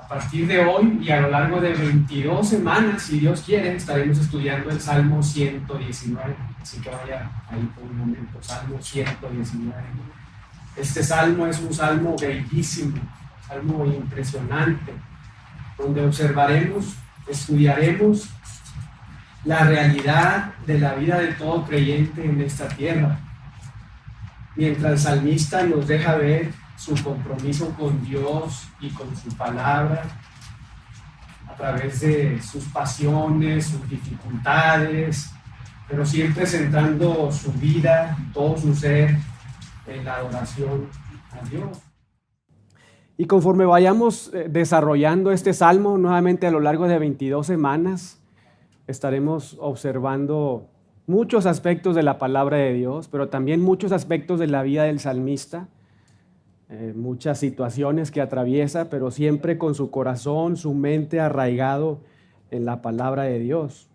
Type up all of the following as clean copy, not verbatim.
A partir de hoy y a lo largo de 22 semanas, si Dios quiere, estaremos estudiando el Salmo 119. Así que vaya ahí por un momento, Salmo 119. Este salmo es un salmo bellísimo, un salmo impresionante, donde observaremos, estudiaremos la realidad de la vida de todo creyente en esta tierra. Mientras el salmista nos deja ver su compromiso con Dios y con su palabra a través de sus pasiones, sus dificultades, pero siempre centrando su vida, todo su ser en la adoración a Dios. Y conforme vayamos desarrollando este salmo, nuevamente a lo largo de 22 semanas, estaremos observando muchos aspectos de la palabra de Dios, pero también muchos aspectos de la vida del salmista, muchas situaciones que atraviesa, pero siempre con su corazón, su mente arraigado en la palabra de Dios.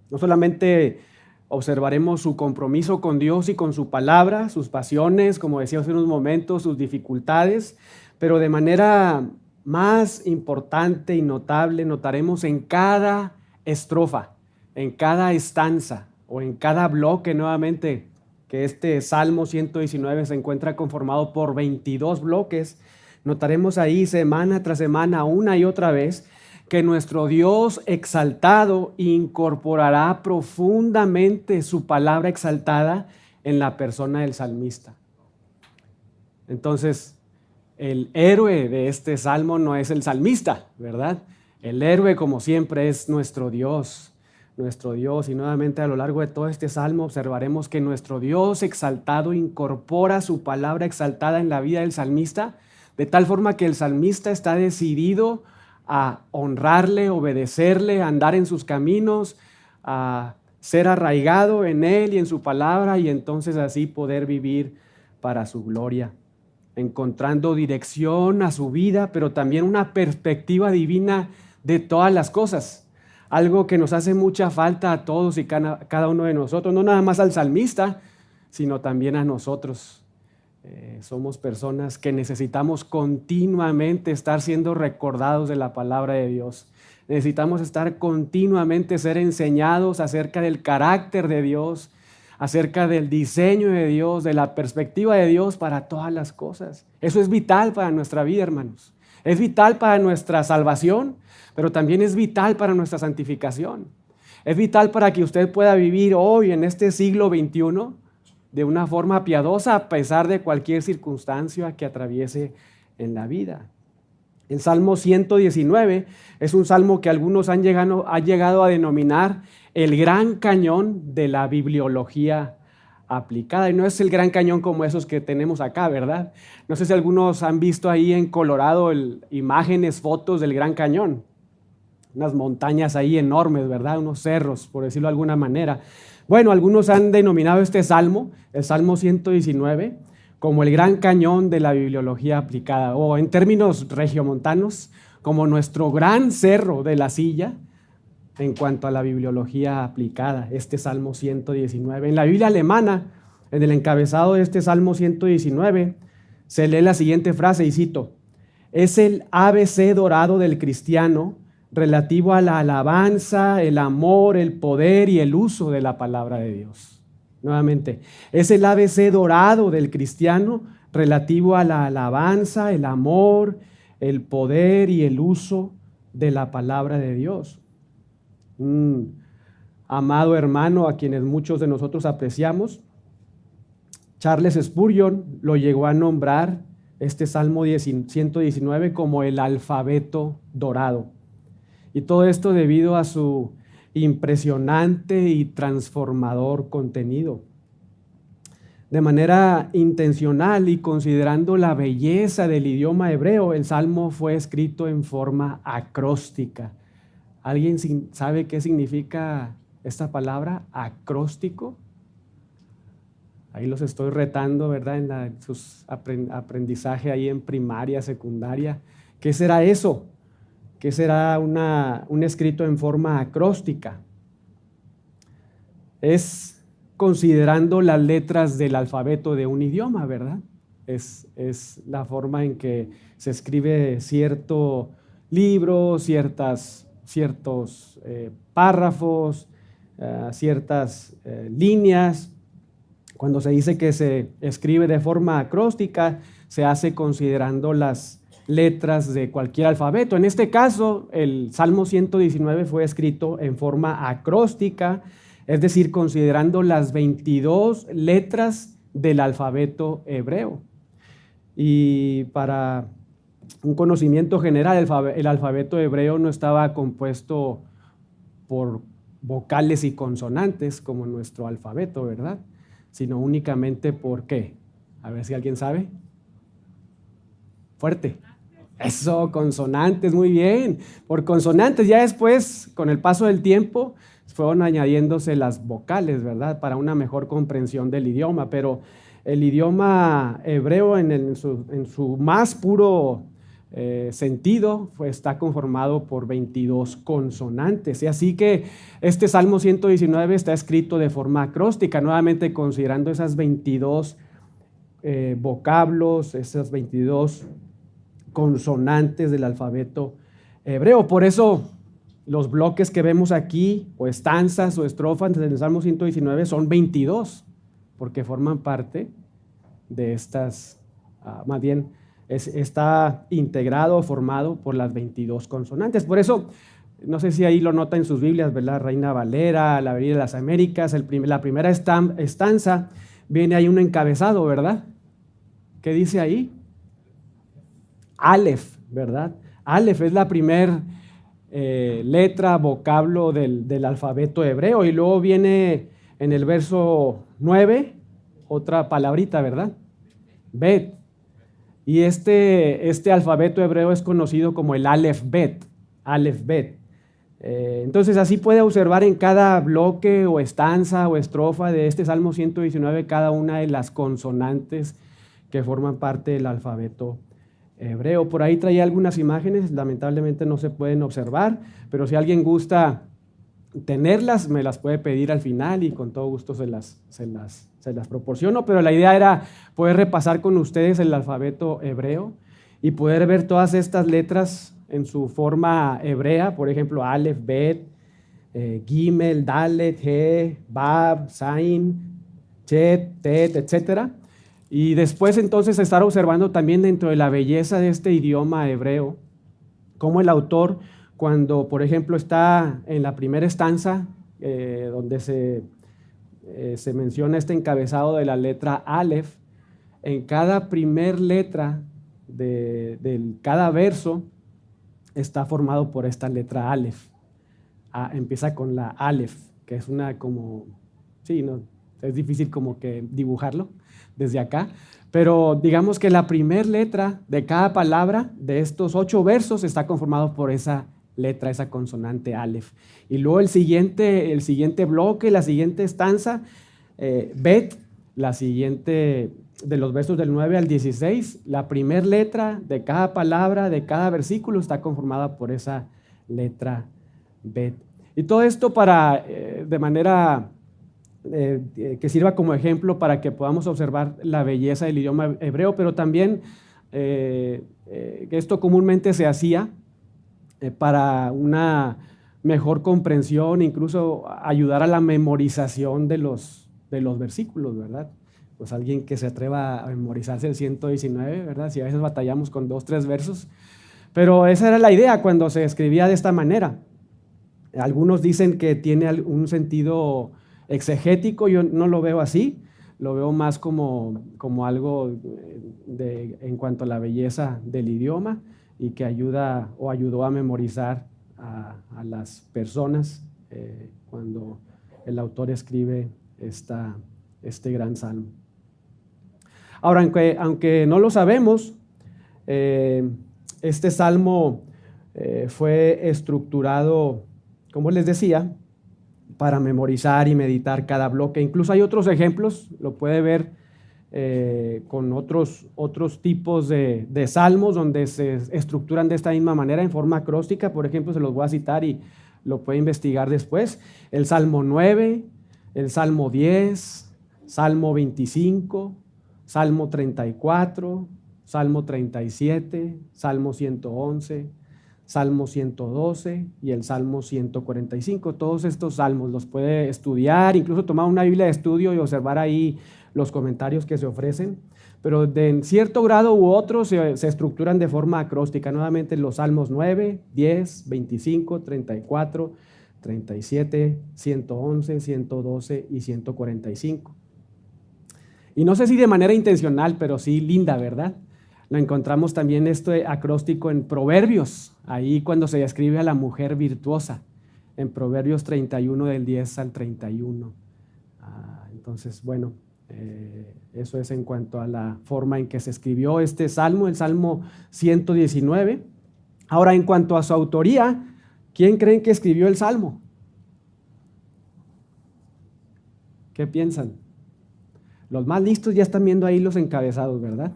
No solamente observaremos su compromiso con Dios y con su palabra, sus pasiones, como decía hace unos momentos, sus dificultades, pero de manera más importante y notable notaremos en cada estrofa, en cada estanza o en cada bloque nuevamente, que este Salmo 119 se encuentra conformado por 22 bloques, notaremos ahí semana tras semana, una y otra vez, que nuestro Dios exaltado incorporará profundamente su palabra exaltada en la persona del salmista. Entonces, el héroe de este salmo no es el salmista, ¿verdad? El héroe, como siempre, es nuestro Dios. Y nuevamente a lo largo de todo este salmo observaremos que nuestro Dios exaltado incorpora su palabra exaltada en la vida del salmista, de tal forma que el salmista está decidido a honrarle, obedecerle, a andar en sus caminos, a ser arraigado en él y en su palabra, y entonces así poder vivir para su gloria, encontrando dirección a su vida, pero también una perspectiva divina de todas las cosas. Algo que nos hace mucha falta a todos y cada uno de nosotros, no nada más al salmista, sino también a nosotros. Somos personas que necesitamos continuamente estar siendo recordados de la palabra de Dios. Necesitamos estar continuamente ser enseñados acerca del carácter de Dios, acerca del diseño de Dios, de la perspectiva de Dios para todas las cosas. Eso es vital para nuestra vida, hermanos. Es vital para nuestra salvación, pero también es vital para nuestra santificación. Es vital para que usted pueda vivir hoy en este siglo XXI de una forma piadosa a pesar de cualquier circunstancia que atraviese en la vida. El Salmo 119 es un salmo que algunos han llegado a denominar el gran cañón de la bibliología aplicada. Y no es el gran cañón como esos que tenemos acá, ¿verdad? No sé si algunos han visto ahí en Colorado imágenes, fotos del Gran Cañón. Unas montañas ahí enormes, ¿verdad? Unos cerros, por decirlo de alguna manera. Bueno, algunos han denominado este salmo, el Salmo 119, como el Gran Cañón de la bibliología aplicada, o en términos regiomontanos, como nuestro gran cerro de la silla en cuanto a la bibliología aplicada, este Salmo 119. En la Biblia alemana, en el encabezado de este Salmo 119, se lee la siguiente frase, y cito: es el ABC dorado del cristiano relativo a la alabanza, el amor, el poder y el uso de la palabra de Dios. Nuevamente, es el ABC dorado del cristiano relativo a la alabanza, el amor, el poder y el uso de la palabra de Dios. Amado hermano a quienes muchos de nosotros apreciamos, Charles Spurgeon lo llegó a nombrar este Salmo 119 como el alfabeto dorado. Y todo esto debido a su impresionante y transformador contenido. De manera intencional y considerando la belleza del idioma hebreo, el Salmo fue escrito en forma acróstica. ¿Alguien sabe qué significa esta palabra, acróstico? Ahí los estoy retando, ¿verdad? En sus aprendizaje ahí en primaria, secundaria. ¿Qué será eso? ¿Qué será un escrito en forma acróstica? Es considerando las letras del alfabeto de un idioma, ¿verdad? Es la forma en que se escribe cierto libros, ciertos párrafos, ciertas líneas. Cuando se dice que se escribe de forma acróstica, se hace considerando las letras de cualquier alfabeto. En este caso, el Salmo 119 fue escrito en forma acróstica, es decir, considerando las 22 letras del alfabeto hebreo. Y para un conocimiento general, el alfabeto hebreo no estaba compuesto por vocales y consonantes como nuestro alfabeto, ¿verdad? Sino únicamente por ¿qué? A ver si alguien sabe. Fuerte. Eso, consonantes, muy bien. Por consonantes, ya después, con el paso del tiempo, fueron añadiéndose las vocales, ¿verdad? Para una mejor comprensión del idioma, pero el idioma hebreo en su más puro sentido está conformado por 22 consonantes. Y así que este Salmo 119 está escrito de forma acróstica, nuevamente considerando esas 22 vocablos, esas 22 consonantes del alfabeto hebreo. Por eso los bloques que vemos aquí, o estanzas o estrofas del Salmo 119 son 22, porque forman parte de estas, más bien está integrado, formado por las 22 consonantes. Por eso, no sé si ahí lo nota en sus Biblias, ¿verdad? Reina Valera, la Biblia de las Américas, la primera estanza, viene ahí un encabezado, ¿verdad? ¿Qué dice ahí? Aleph, ¿verdad? Aleph es la primer letra, vocablo del alfabeto hebreo. Y luego viene en el verso 9 otra palabrita, ¿verdad? Bet. Y este alfabeto hebreo es conocido como el Aleph Bet. Aleph Bet. Entonces así puede observar en cada bloque o estanza o estrofa de este Salmo 119 cada una de las consonantes que forman parte del alfabeto hebreo. Por ahí traía algunas imágenes, lamentablemente no se pueden observar, pero si alguien gusta tenerlas, me las puede pedir al final y con todo gusto se las proporciono. Pero la idea era poder repasar con ustedes el alfabeto hebreo y poder ver todas estas letras en su forma hebrea, por ejemplo, Aleph, Bet, Gimel, Dalet, He, Bab, Zain, Chet, Tet, etcétera. Y después entonces estar observando también dentro de la belleza de este idioma hebreo, cómo el autor, cuando por ejemplo está en la primera estanza, donde se menciona este encabezado de la letra Aleph, en cada primer letra de cada verso está formado por esta letra Aleph. Empieza con la Aleph, que es una como, sí, no, es difícil como que dibujarlo desde acá, pero digamos que la primera letra de cada palabra de estos 8 versos está conformado por esa letra, esa consonante Aleph. Y luego el siguiente bloque, la siguiente estanza, Bet, la siguiente de los versos del 9 al 16, la primera letra de cada palabra, de cada versículo está conformada por esa letra Bet. Y todo esto para, de manera que sirva como ejemplo para que podamos observar la belleza del idioma hebreo, pero también que esto comúnmente se hacía para una mejor comprensión, incluso ayudar a la memorización de los versículos, ¿verdad? Pues alguien que se atreva a memorizarse el 119, ¿verdad? Si a veces batallamos con 2, 3 versos, pero esa era la idea cuando se escribía de esta manera. Algunos dicen que tiene un sentido exegético, yo no lo veo así, lo veo más como algo en cuanto a la belleza del idioma y que ayuda o ayudó a memorizar a las personas cuando el autor escribe este gran salmo. Ahora, aunque no lo sabemos, este salmo fue estructurado, como les decía, para memorizar y meditar cada bloque. Incluso hay otros ejemplos, lo puede ver con otros tipos de salmos donde se estructuran de esta misma manera en forma acróstica. Por ejemplo, se los voy a citar y lo puede investigar después. El Salmo 9, el Salmo 10, Salmo 25, Salmo 34, Salmo 37, Salmo 111, Salmo 112 y el Salmo 145. Todos estos salmos los puede estudiar, incluso tomar una Biblia de estudio y observar ahí los comentarios que se ofrecen, pero en cierto grado u otro se estructuran de forma acróstica. Nuevamente los Salmos 9, 10, 25, 34, 37, 111, 112 y 145. Y no sé si de manera intencional, pero sí linda, ¿verdad? Lo encontramos también este acróstico en Proverbios, ahí cuando se describe a la mujer virtuosa, en Proverbios 31 del 10 al 31. Entonces, bueno, eso es en cuanto a la forma en que se escribió este salmo, el Salmo 119. Ahora, en cuanto a su autoría, ¿quién creen que escribió el salmo? ¿Qué piensan? Los más listos ya están viendo ahí los encabezados, ¿verdad?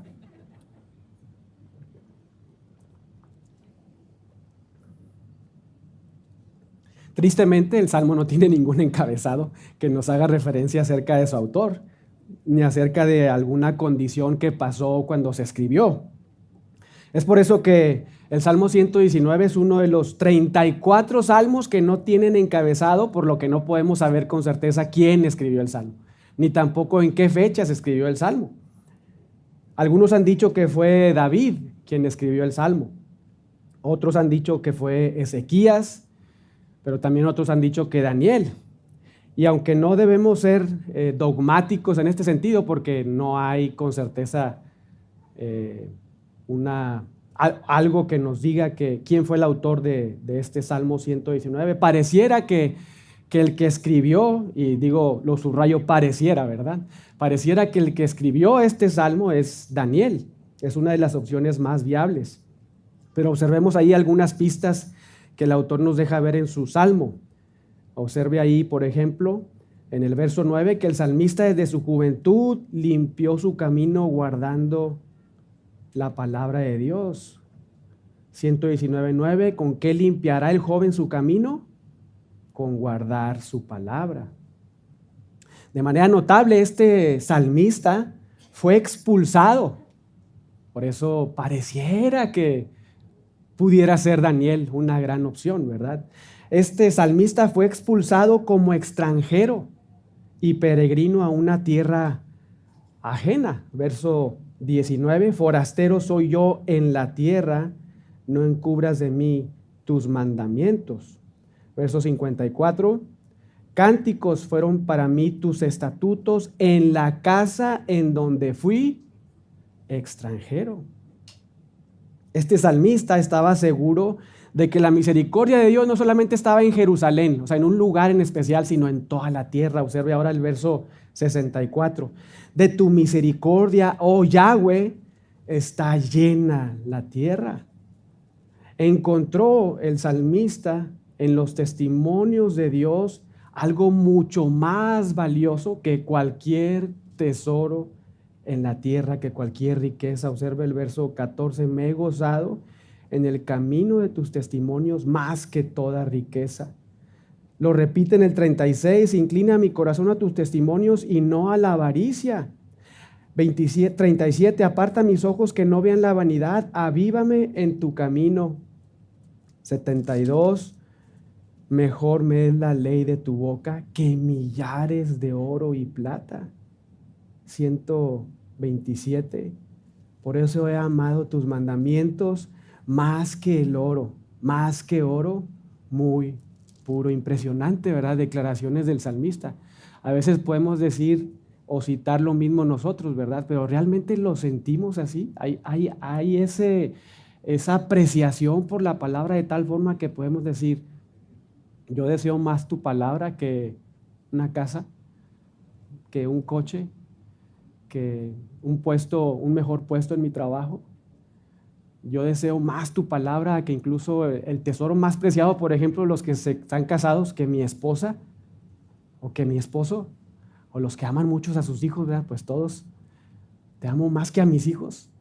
Tristemente, el Salmo no tiene ningún encabezado que nos haga referencia acerca de su autor, ni acerca de alguna condición que pasó cuando se escribió. Es por eso que el Salmo 119 es uno de los 34 salmos que no tienen encabezado, por lo que no podemos saber con certeza quién escribió el Salmo, ni tampoco en qué fecha se escribió el Salmo. Algunos han dicho que fue David quien escribió el Salmo. Otros han dicho que fue Ezequías, pero también otros han dicho que Daniel. Y aunque no debemos ser dogmáticos en este sentido, porque no hay con certeza algo que nos diga quién fue el autor de este Salmo 119, pareciera que el que escribió, y digo, lo subrayo, pareciera, ¿verdad? Pareciera que el que escribió este Salmo es Daniel. Es una de las opciones más viables. Pero observemos ahí algunas pistas que el autor nos deja ver en su salmo. Observe ahí, por ejemplo, en el verso 9, que el salmista desde su juventud limpió su camino guardando la palabra de Dios. 119:9, ¿con qué limpiará el joven su camino? Con guardar su palabra. De manera notable, este salmista fue expulsado. Por eso pareciera que pudiera ser Daniel una gran opción, ¿verdad? Este salmista fue expulsado como extranjero y peregrino a una tierra ajena. Verso 19, forastero soy yo en la tierra, no encubras de mí tus mandamientos. Verso 54, cánticos fueron para mí tus estatutos en la casa en donde fui extranjero. Este salmista estaba seguro de que la misericordia de Dios no solamente estaba en Jerusalén, o sea, en un lugar en especial, sino en toda la tierra. Observe ahora el verso 64. De tu misericordia, oh Yahweh, está llena la tierra. Encontró el salmista en los testimonios de Dios algo mucho más valioso que cualquier tesoro en la tierra, que cualquier riqueza. Observe el verso 14, me he gozado en el camino de tus testimonios más que toda riqueza. Lo repite en el 36, inclina mi corazón a tus testimonios y no a la avaricia. 37, aparta mis ojos que no vean la vanidad, avívame en tu camino. 72, mejor me es la ley de tu boca que millares de oro y plata. 127, por eso he amado tus mandamientos más que el oro, más que oro, muy puro. Impresionante, ¿verdad? Declaraciones del salmista. A veces podemos decir o citar lo mismo nosotros, ¿verdad? Pero realmente lo sentimos así. Hay esa apreciación por la palabra de tal forma que podemos decir, yo deseo más tu palabra que una casa, que un coche, que un mejor puesto en mi trabajo. Yo deseo más tu palabra que incluso el tesoro más preciado, por ejemplo, los que están casados, que mi esposa o que mi esposo, o los que aman mucho a sus hijos, ¿verdad? Pues todos, te amo más que a mis hijos,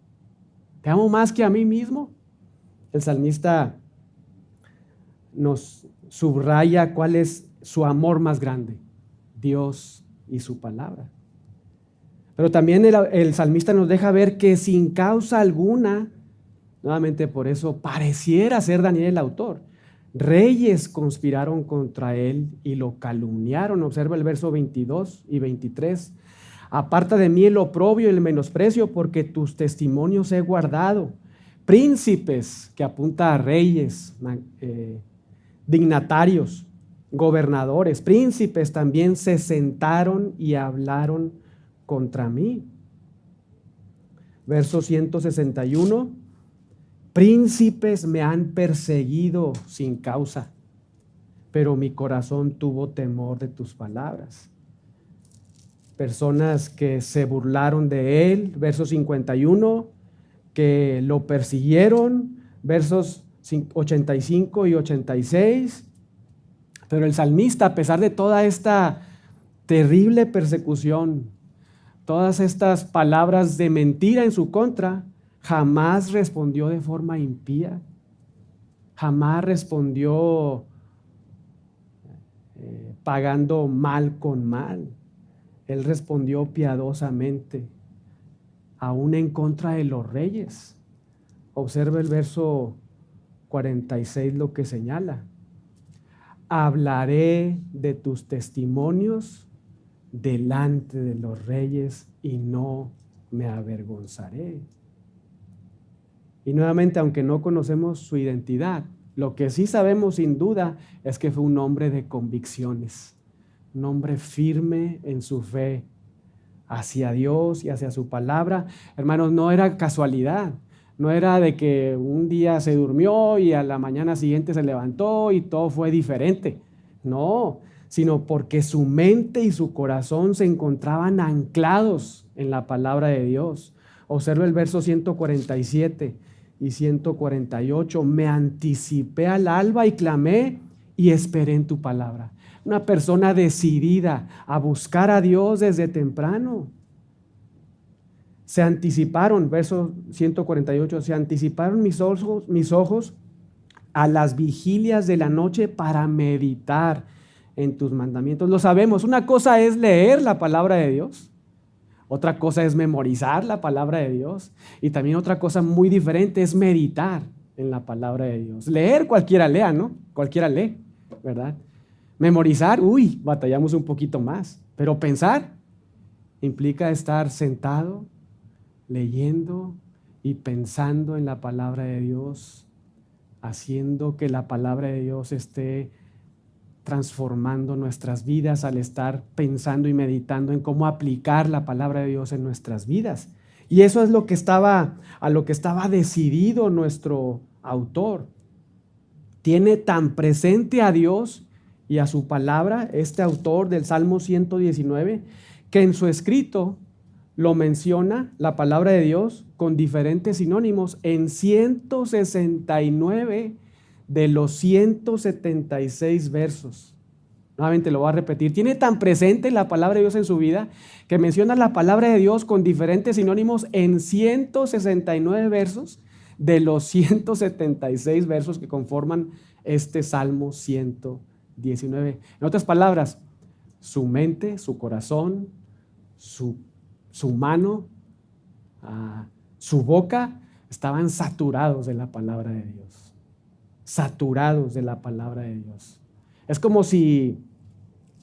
te amo más que a mí mismo. El salmista nos subraya cuál es su amor más grande, Dios y su palabra. Pero también el salmista nos deja ver que sin causa alguna Nuevamente por eso pareciera ser Daniel el autor. Reyes conspiraron contra él y lo calumniaron. Observa el verso 22 y 23. Aparta de mí el oprobio y el menosprecio, porque tus testimonios he guardado. Príncipes, que apunta a reyes, dignatarios, gobernadores, príncipes también se sentaron y hablaron contra mí. Verso 161. Príncipes me han perseguido sin causa, pero mi corazón tuvo temor de tus palabras. Personas que se burlaron de él, verso 51, que lo persiguieron, versos 85 y 86. Pero el salmista, a pesar de toda esta terrible persecución, todas estas palabras de mentira en su contra, jamás respondió de forma impía, jamás respondió pagando mal con mal. Él respondió piadosamente, aún en contra de los reyes. Observa el verso 46 lo que señala. Hablaré de tus testimonios delante de los reyes y no me avergonzaré. Y nuevamente, aunque no conocemos su identidad, lo que sí sabemos sin duda es que fue un hombre de convicciones, un hombre firme en su fe hacia Dios y hacia su palabra. Hermanos, no era casualidad, no era de que un día se durmió y a la mañana siguiente se levantó y todo fue diferente. No, sino porque su mente y su corazón se encontraban anclados en la palabra de Dios. Observa el verso 147 y 148. Me anticipé al alba y clamé y esperé en tu palabra. Una persona decidida a buscar a Dios desde temprano. Se anticiparon, verso 148, se anticiparon mis ojos a las vigilias de la noche para meditar en tus mandamientos. Lo sabemos, una cosa es leer la palabra de Dios, otra cosa es memorizar la palabra de Dios, y también otra cosa muy diferente es meditar en la palabra de Dios. Leer cualquiera lea, ¿no? Cualquiera lee, ¿verdad? Memorizar, batallamos un poquito más, pero pensar implica estar sentado, leyendo y pensando en la palabra de Dios, haciendo que la palabra de Dios esté transformando nuestras vidas al estar pensando y meditando en cómo aplicar la palabra de Dios en nuestras vidas. Y eso es a lo que estaba decidido nuestro autor. Tiene tan presente a Dios y a su palabra, este autor del Salmo 119, que en su escrito lo menciona la palabra de Dios con diferentes sinónimos en 169 de los 176 versos. Nuevamente lo voy a repetir. Tiene tan presente la palabra de Dios en su vida que menciona la palabra de Dios con diferentes sinónimos en 169 versos de los 176 versos que conforman este Salmo 119. En otras palabras, su mente, su corazón, su mano, su boca estaban saturados de la palabra de Dios. Saturados de la palabra de Dios. Es como si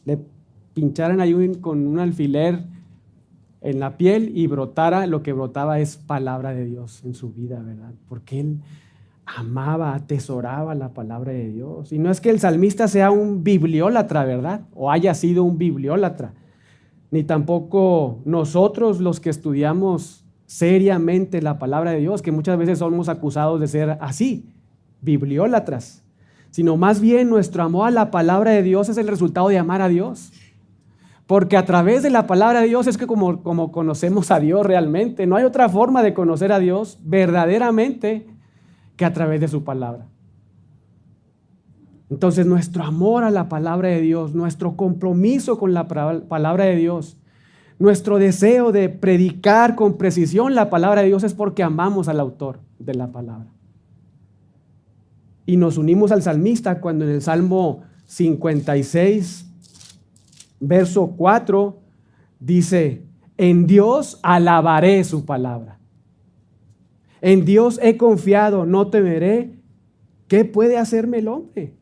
le pincharan ahí con un alfiler en la piel y brotara, lo que brotaba es palabra de Dios en su vida, ¿verdad? Porque él amaba, atesoraba la palabra de Dios. Y no es que el salmista sea un bibliólatra, ¿verdad? O haya sido un bibliólatra. Ni tampoco nosotros los que estudiamos seriamente la palabra de Dios, que muchas veces somos acusados de ser así, bibliólatras, sino más bien nuestro amor a la palabra de Dios es el resultado de amar a Dios. Porque a través de la palabra de Dios es que como conocemos a Dios realmente. No hay otra forma de conocer a Dios verdaderamente que a través de su palabra. Entonces nuestro amor a la palabra de Dios, nuestro compromiso con la palabra de Dios, nuestro deseo de predicar con precisión la palabra de Dios es porque amamos al autor de la palabra. Y nos unimos al salmista cuando en el Salmo 56, verso 4, dice, en Dios alabaré su palabra. En Dios he confiado, no temeré. ¿Qué puede hacerme el hombre?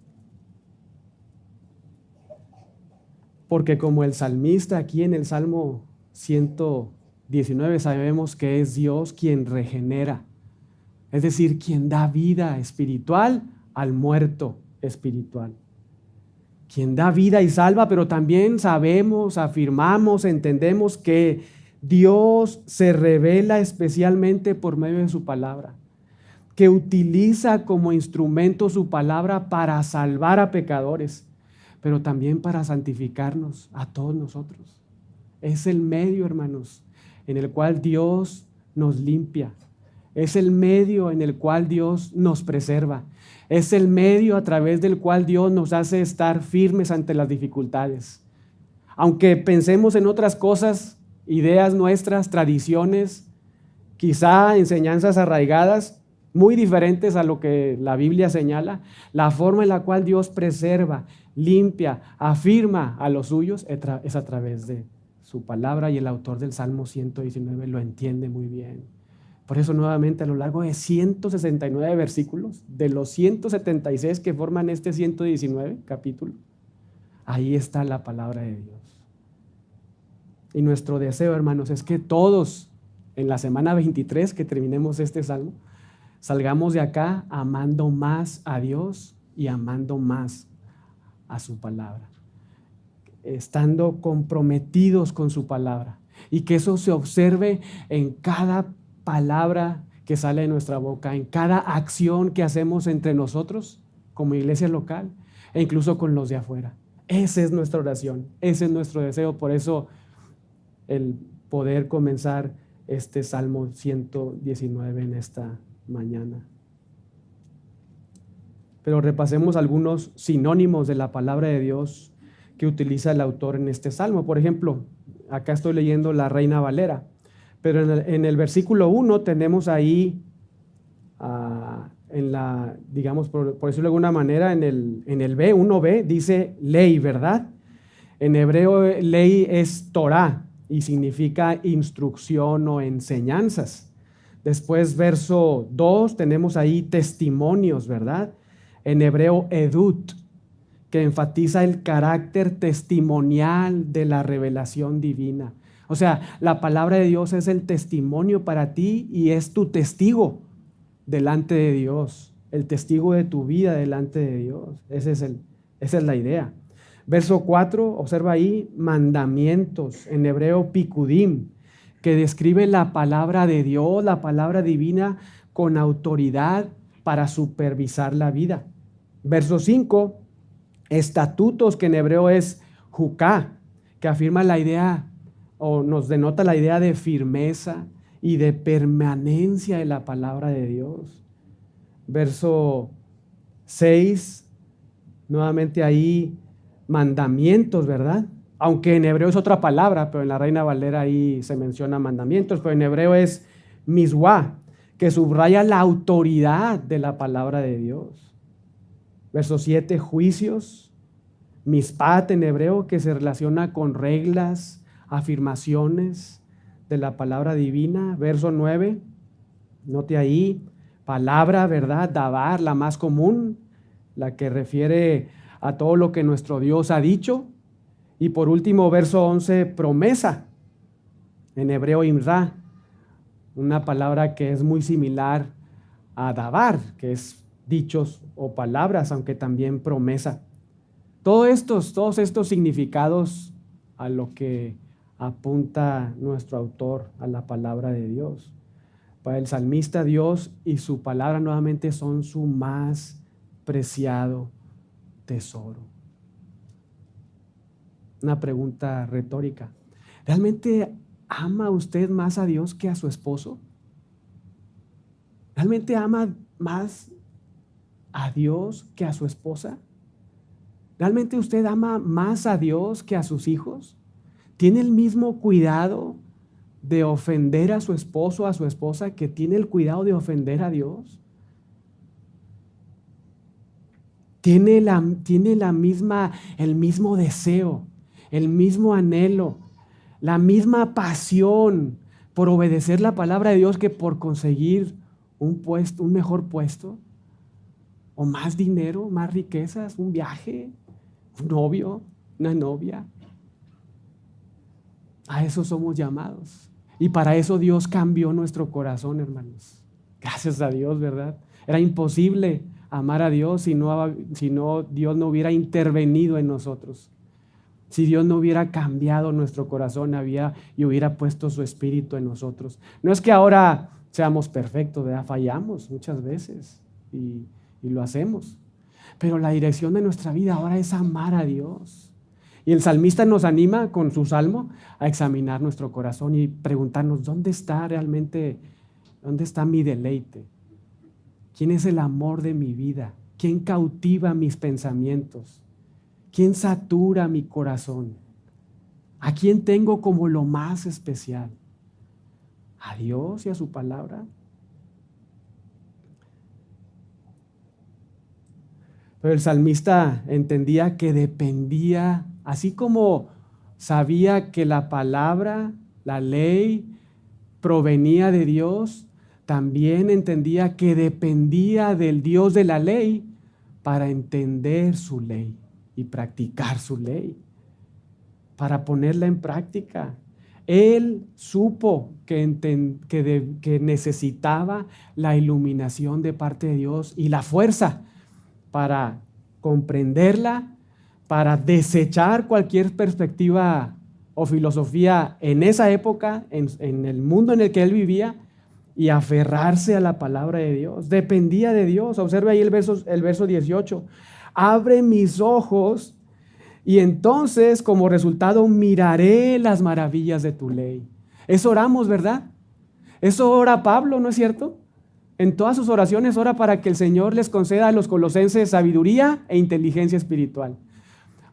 Porque como el salmista aquí en el Salmo 119 sabemos que es Dios quien regenera, es decir, quien da vida espiritual al muerto espiritual. Quien da vida y salva, pero también sabemos, afirmamos, entendemos que Dios se revela especialmente por medio de su palabra, que utiliza como instrumento su palabra para salvar a pecadores, pero también para santificarnos a todos nosotros. Es el medio, hermanos, en el cual Dios nos limpia. Es el medio en el cual Dios nos preserva. Es el medio a través del cual Dios nos hace estar firmes ante las dificultades. Aunque pensemos en otras cosas, ideas nuestras, tradiciones, quizá enseñanzas arraigadas, muy diferentes a lo que la Biblia señala, la forma en la cual Dios preserva, limpia, afirma a los suyos es a través de su palabra, y el autor del Salmo 119 lo entiende muy bien. Por eso nuevamente a lo largo de 169 versículos, de los 176 que forman este 119 capítulo, ahí está la palabra de Dios. Y nuestro deseo, hermanos, es que todos en la semana 23 que terminemos este salmo, salgamos de acá amando más a Dios y amando más a su palabra, estando comprometidos con su palabra, y que eso se observe en cada palabra que sale de nuestra boca, en cada acción que hacemos entre nosotros como iglesia local e incluso con los de afuera. Esa es nuestra oración, ese es nuestro deseo. Por eso el poder comenzar este Salmo 119 en esta mañana. Pero repasemos algunos sinónimos de la palabra de Dios que utiliza el autor en este salmo. Por ejemplo, acá estoy leyendo la Reina Valera, pero en el versículo 1 tenemos ahí, digamos, por decirlo de alguna manera, en el B, 1b, dice ley, ¿verdad? En hebreo ley es Torah y significa instrucción o enseñanzas. Después, verso 2, tenemos ahí testimonios, ¿verdad? En hebreo edut, que enfatiza el carácter testimonial de la revelación divina. O sea, la palabra de Dios es el testimonio para ti y es tu testigo delante de Dios, el testigo de tu vida delante de Dios. Esa es la idea. Verso 4, observa ahí mandamientos, en hebreo pikudim, que describe la palabra de Dios, la palabra divina, con autoridad para supervisar la vida. Verso 5, estatutos, que en hebreo es juká, que afirma la idea o nos denota la idea de firmeza y de permanencia de la palabra de Dios. Verso 6, nuevamente ahí mandamientos, ¿verdad? Aunque en hebreo es otra palabra, pero en la Reina Valera ahí se menciona mandamientos, pero en hebreo es miswá, que subraya la autoridad de la palabra de Dios. Verso 7, juicios, mispat en hebreo, que se relaciona con reglas, afirmaciones de la palabra divina. Verso 9, note ahí, palabra, ¿verdad? Dabar, la más común, la que refiere a todo lo que nuestro Dios ha dicho. Y por último, verso 11, promesa, en hebreo imra, una palabra que es muy similar a dabar, que es dichos o palabras, aunque también promesa. Todos estos significados a lo que apunta nuestro autor, a la palabra de Dios. Para el salmista, Dios y su palabra nuevamente son su más preciado tesoro. Una pregunta retórica. ¿Realmente ama usted más a Dios que a su esposo? ¿Realmente ama más a Dios que a su esposa? ¿Realmente usted ama más a Dios que a sus hijos? ¿Tiene el mismo cuidado de ofender a su esposo o a su esposa que tiene el cuidado de ofender a Dios? ¿Tiene el mismo deseo, el mismo anhelo, la misma pasión por obedecer la palabra de Dios que por conseguir un puesto, un mejor puesto, o más dinero, más riquezas, un viaje, un novio, una novia. A eso somos llamados. Y para eso Dios cambió nuestro corazón, hermanos. Gracias a Dios, ¿verdad? Era imposible amar a Dios si no Dios no hubiera intervenido en nosotros. Si Dios no hubiera cambiado nuestro corazón y hubiera puesto su espíritu en nosotros. No es que ahora seamos perfectos, ¿verdad? Fallamos muchas veces y lo hacemos. Pero la dirección de nuestra vida ahora es amar a Dios. Y el salmista nos anima con su salmo a examinar nuestro corazón y preguntarnos, ¿dónde está realmente, dónde está mi deleite? ¿Quién es el amor de mi vida? ¿Quién cautiva mis pensamientos? ¿Quién satura mi corazón? ¿A quién tengo como lo más especial? ¿A Dios y a su palabra? Pero el salmista entendía que dependía, así como sabía que la palabra, la ley, provenía de Dios, también entendía que dependía del Dios de la ley para entender su ley y practicar su ley, para ponerla en práctica. Él supo que necesitaba la iluminación de parte de Dios y la fuerza para comprenderla, para desechar cualquier perspectiva o filosofía en esa época, en el mundo en el que él vivía, y aferrarse a la palabra de Dios. Dependía de Dios. Observe ahí el verso 18. Abre mis ojos y entonces como resultado miraré las maravillas de tu ley. Eso oramos, ¿verdad? Eso ora Pablo, ¿no es cierto? En todas sus oraciones ora para que el Señor les conceda a los colosenses sabiduría e inteligencia espiritual.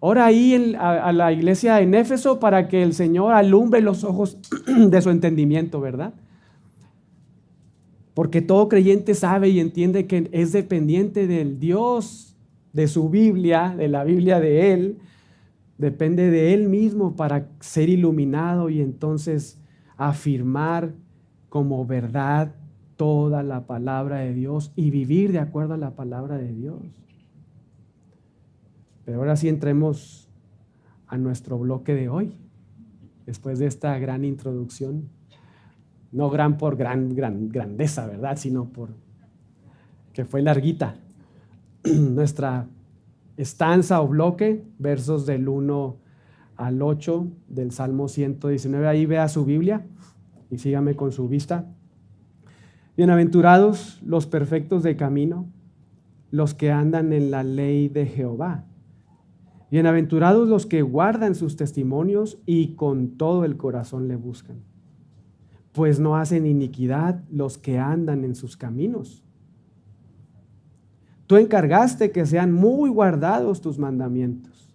Ora ahí a la iglesia en Éfeso para que el Señor alumbre los ojos de su entendimiento, ¿verdad? Porque todo creyente sabe y entiende que es dependiente del Dios, de su Biblia, de la Biblia de Él. Depende de Él mismo para ser iluminado y entonces afirmar como verdad toda la palabra de Dios y vivir de acuerdo a la palabra de Dios. Pero ahora sí entremos a nuestro bloque de hoy, después de esta gran introducción. No gran por grandeza, ¿verdad? Sino por que fue larguita. Nuestra estanza o bloque, versos del 1 al 8 del Salmo 119. Ahí vea su Biblia y sígame con su vista. Bienaventurados los perfectos de camino, los que andan en la ley de Jehová. Bienaventurados los que guardan sus testimonios y con todo el corazón le buscan. Pues no hacen iniquidad los que andan en sus caminos. Tú encargaste que sean muy guardados tus mandamientos.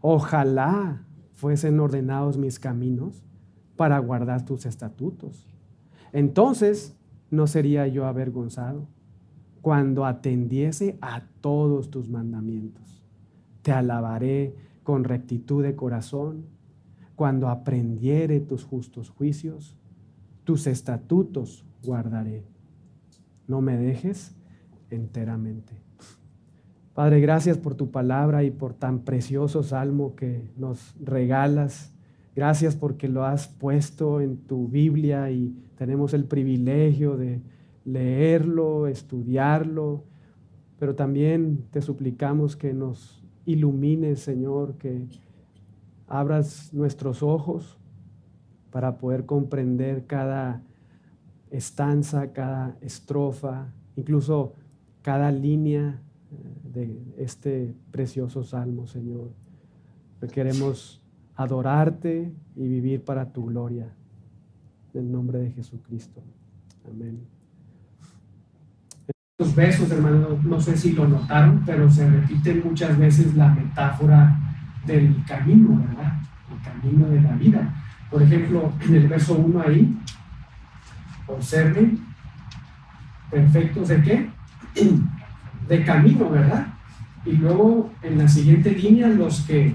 Ojalá fuesen ordenados mis caminos para guardar tus estatutos. Entonces no sería yo avergonzado cuando atendiese a todos tus mandamientos. Te alabaré con rectitud de corazón cuando aprendiere tus justos juicios. Tus estatutos guardaré. No me dejes enteramente. Padre, gracias por tu palabra y por tan precioso salmo que nos regalas. Gracias porque lo has puesto en tu Biblia y tenemos el privilegio de leerlo, estudiarlo, pero también te suplicamos que nos ilumines, Señor, que abras nuestros ojos para poder comprender cada estanza, cada estrofa, incluso cada línea de este precioso salmo, Señor. Queremos adorarte y vivir para tu gloria. En el nombre de Jesucristo. Amén. Los versos, hermanos, no sé si lo notaron, pero se repite muchas veces la metáfora del camino, ¿verdad? El camino de la vida. Por ejemplo, en el verso 1 ahí, observen, perfectos ¿de qué? De camino, ¿verdad? Y luego en la siguiente línea, los que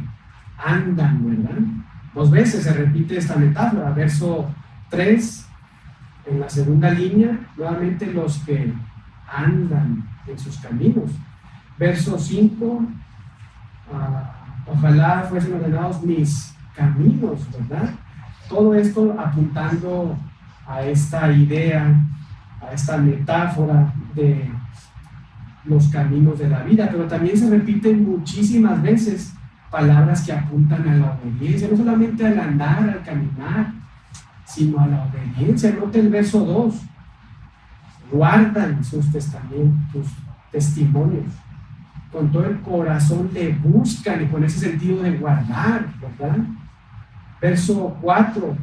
andan, ¿verdad? 2 veces se repite esta metáfora. Verso 3, En la segunda línea, nuevamente los que andan en sus caminos. Verso 5, ojalá fuesen ordenados mis caminos, ¿verdad? Todo esto apuntando a esta idea, a esta metáfora de los caminos de la vida, pero también se repiten muchísimas veces palabras que apuntan a la obediencia, no solamente al andar, al caminar, sino a la obediencia. Note el verso 2, guardan sus testimonios, con todo el corazón le buscan, y con ese sentido de guardar, ¿verdad? Verso 4,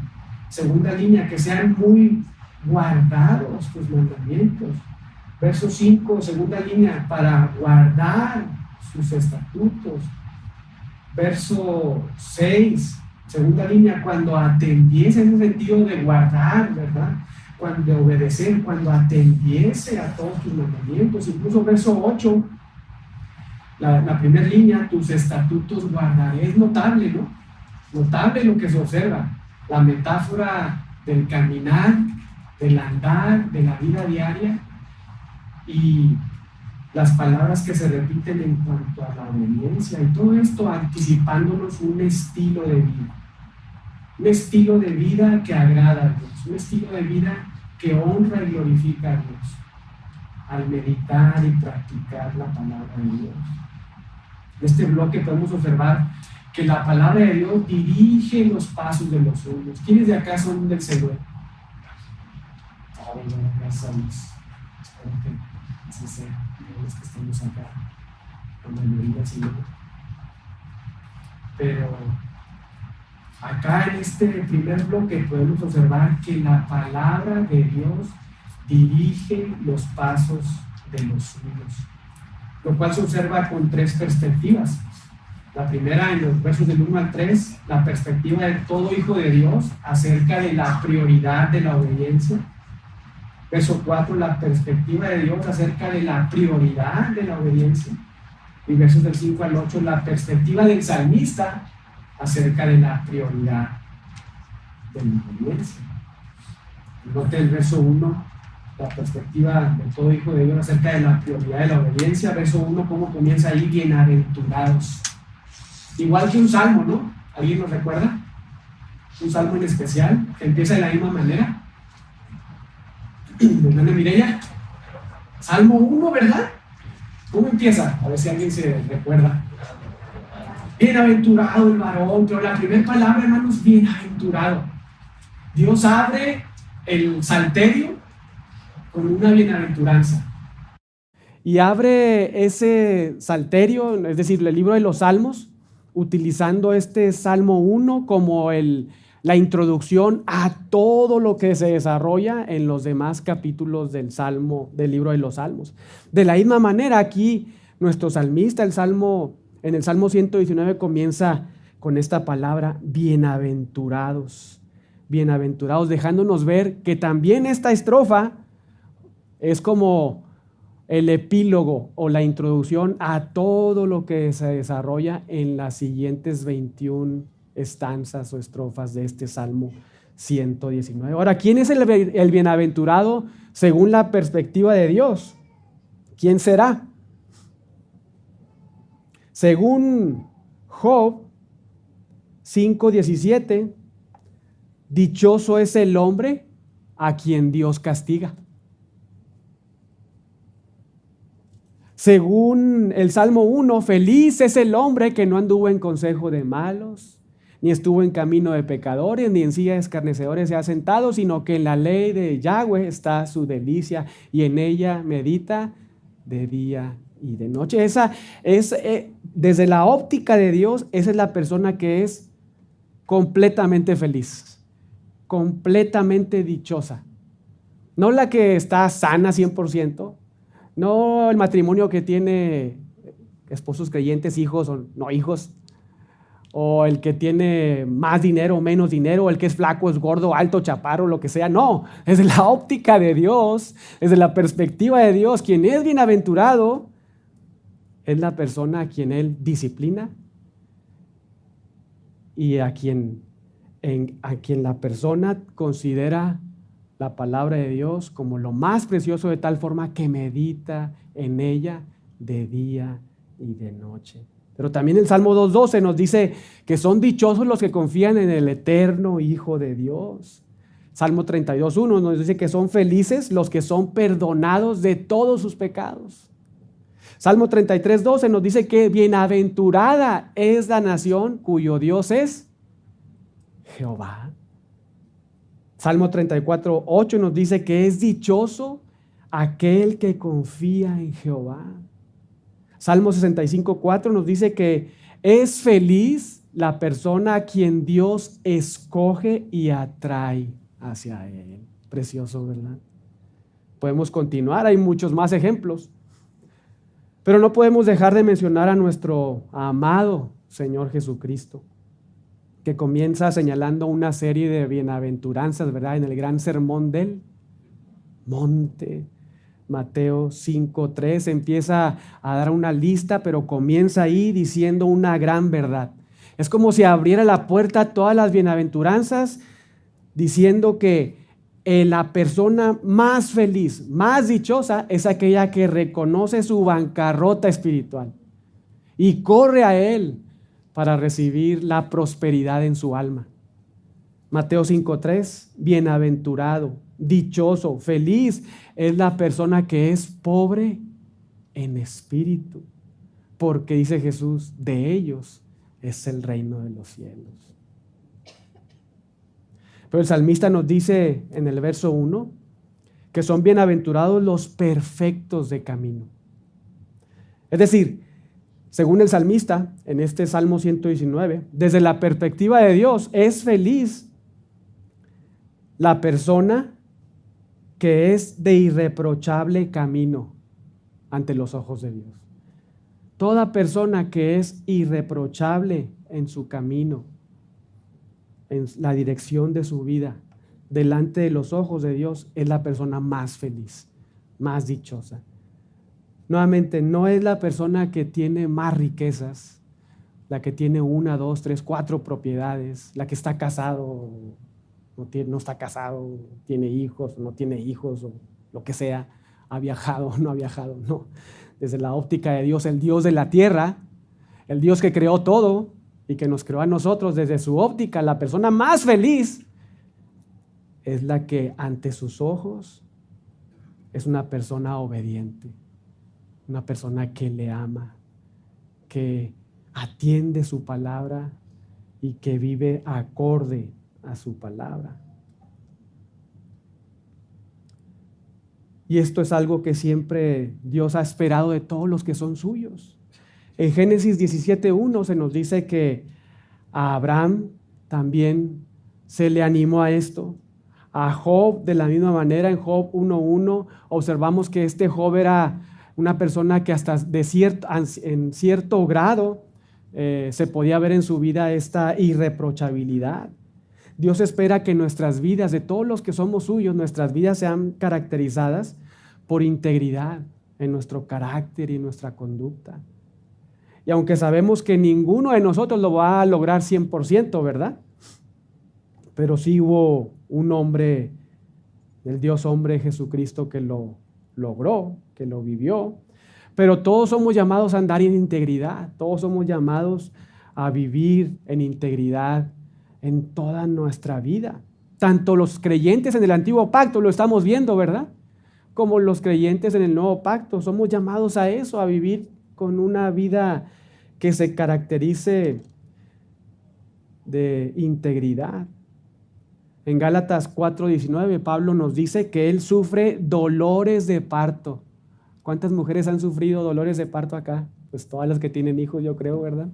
segunda línea, que sean muy guardados tus mandamientos. Verso 5, segunda línea, para guardar sus estatutos. Verso 6, segunda línea, cuando atendiese, en el sentido de guardar, ¿verdad? Cuando obedecer, cuando atendiese a todos tus mandamientos. Incluso verso 8, la primera línea, tus estatutos guardaré. Es notable, ¿no? Notable lo que se observa. La metáfora del caminar, del andar, de la vida diaria, y las palabras que se repiten en cuanto a la obediencia, y todo esto anticipándonos un estilo de vida. Un estilo de vida que agrada a Dios, un estilo de vida que honra y glorifica a Dios al meditar y practicar la palabra de Dios. En este bloque podemos observar que la palabra de Dios dirige los pasos de los suyos. ¿Quiénes de acá son del Señor? Gracias a Dios. Espero que así sea, los que estamos acá, con la mayoría del Señor. Pero acá en este primer bloque podemos observar que la palabra de Dios dirige los pasos de los suyos, lo cual se observa con tres perspectivas. La primera, en los versos del 1 al 3, la perspectiva de todo hijo de Dios acerca de la prioridad de la obediencia. Verso 4, la perspectiva de Dios acerca de la prioridad de la obediencia. Y versos del 5 al 8, la perspectiva del salmista acerca de la prioridad de la obediencia. Note el verso 1, la perspectiva de todo hijo de Dios acerca de la prioridad de la obediencia. Verso 1, cómo comienza ahí, bienaventurados. Igual que un salmo, ¿no? ¿Alguien nos recuerda? Un salmo en especial que empieza de la misma manera. Hermana Mireya, Salmo 1, ¿verdad? ¿Cómo empieza? A ver si alguien se recuerda. Bienaventurado el varón, pero la primera palabra, hermanos, bienaventurado. Dios abre el salterio con una bienaventuranza. Y abre ese salterio, es decir, el libro de los Salmos, utilizando este Salmo 1 como la introducción a todo lo que se desarrolla en los demás capítulos del libro de los Salmos. De la misma manera, aquí nuestro salmista, en el Salmo 119 comienza con esta palabra bienaventurados, bienaventurados, dejándonos ver que también esta estrofa es como el epílogo o la introducción a todo lo que se desarrolla en las siguientes 21 estanzas o estrofas de este Salmo 119. Ahora, ¿quién es el bienaventurado según la perspectiva de Dios? ¿Quién será? Según Job 5:17, dichoso es el hombre a quien Dios castiga. Según el Salmo 1, feliz es el hombre que no anduvo en consejo de malos, ni estuvo en camino de pecadores, ni en silla de escarnecedores se ha sentado, sino que en la ley de Yahweh está su delicia, y en ella medita de día y de noche. Esa es, desde la óptica de Dios, esa es la persona que es completamente feliz, completamente dichosa. No la que está sana 100%, no el matrimonio que tiene esposos creyentes, hijos o no hijos, o el que tiene más dinero o menos dinero, o el que es flaco, es gordo, alto, chaparro, lo que sea. No, desde la óptica de Dios, desde la perspectiva de Dios, quien es bienaventurado es la persona a quien Él disciplina y a quien la persona considera la palabra de Dios como lo más precioso, de tal forma que medita en ella de día y de noche. Pero también el Salmo 2:12 nos dice que son dichosos los que confían en el eterno Hijo de Dios. Salmo 32:1 nos dice que son felices los que son perdonados de todos sus pecados. Salmo 33:12 nos dice que bienaventurada es la nación cuyo Dios es Jehová. Salmo 34:8 nos dice que es dichoso aquel que confía en Jehová. Salmo 65:4 nos dice que es feliz la persona a quien Dios escoge y atrae hacia Él. Precioso, ¿verdad? Podemos continuar, hay muchos más ejemplos. Pero no podemos dejar de mencionar a nuestro amado Señor Jesucristo, que comienza señalando una serie de bienaventuranzas, ¿verdad? En el gran sermón del monte. Mateo 5:3 empieza a dar una lista, pero comienza ahí diciendo una gran verdad. Es como si abriera la puerta a todas las bienaventuranzas, diciendo que la persona más feliz, más dichosa, es aquella que reconoce su bancarrota espiritual y corre a Él para recibir la prosperidad en su alma. Mateo 5:3, bienaventurado, dichoso, feliz es la persona que es pobre en espíritu, porque dice Jesús, de ellos es el reino de los cielos. Pero el salmista nos dice en el verso 1 que son bienaventurados los perfectos de camino. Es decir, según el salmista, en este Salmo 119, desde la perspectiva de Dios, es feliz la persona que es de irreprochable camino ante los ojos de Dios. Toda persona que es irreprochable en su camino, en la dirección de su vida, delante de los ojos de Dios, es la persona más feliz, más dichosa. Nuevamente, no es la persona que tiene más riquezas, la que tiene 1, 2, 3, 4 propiedades, la que está casado, no está casado, tiene hijos, no tiene hijos, o lo que sea, ha viajado o no ha viajado. No, desde la óptica de Dios, el Dios de la tierra, el Dios que creó todo y que nos creó a nosotros, desde su óptica, la persona más feliz es la que ante sus ojos es una persona obediente, una persona que le ama, que atiende su palabra y que vive acorde a su palabra. Y esto es algo que siempre Dios ha esperado de todos los que son suyos. En Génesis 17:1 se nos dice que a Abraham también se le animó a esto. A Job de la misma manera, en Job 1:1 observamos que este Job era una persona que hasta en cierto grado se podía ver en su vida esta irreprochabilidad. Dios espera que nuestras vidas, de todos los que somos suyos, nuestras vidas sean caracterizadas por integridad en nuestro carácter y en nuestra conducta. Y aunque sabemos que ninguno de nosotros lo va a lograr 100%, ¿verdad? Pero sí hubo un hombre, el Dios hombre Jesucristo, que lo logró, que lo vivió. Pero todos somos llamados a andar en integridad, todos somos llamados a vivir en integridad en toda nuestra vida. Tanto los creyentes en el antiguo pacto lo estamos viendo, ¿verdad? Como los creyentes en el nuevo pacto, somos llamados a eso, a vivir con una vida que se caracterice de integridad. En Gálatas 4:19, Pablo nos dice que él sufre dolores de parto. ¿Cuántas mujeres han sufrido dolores de parto acá? Pues todas las que tienen hijos, yo creo, ¿verdad?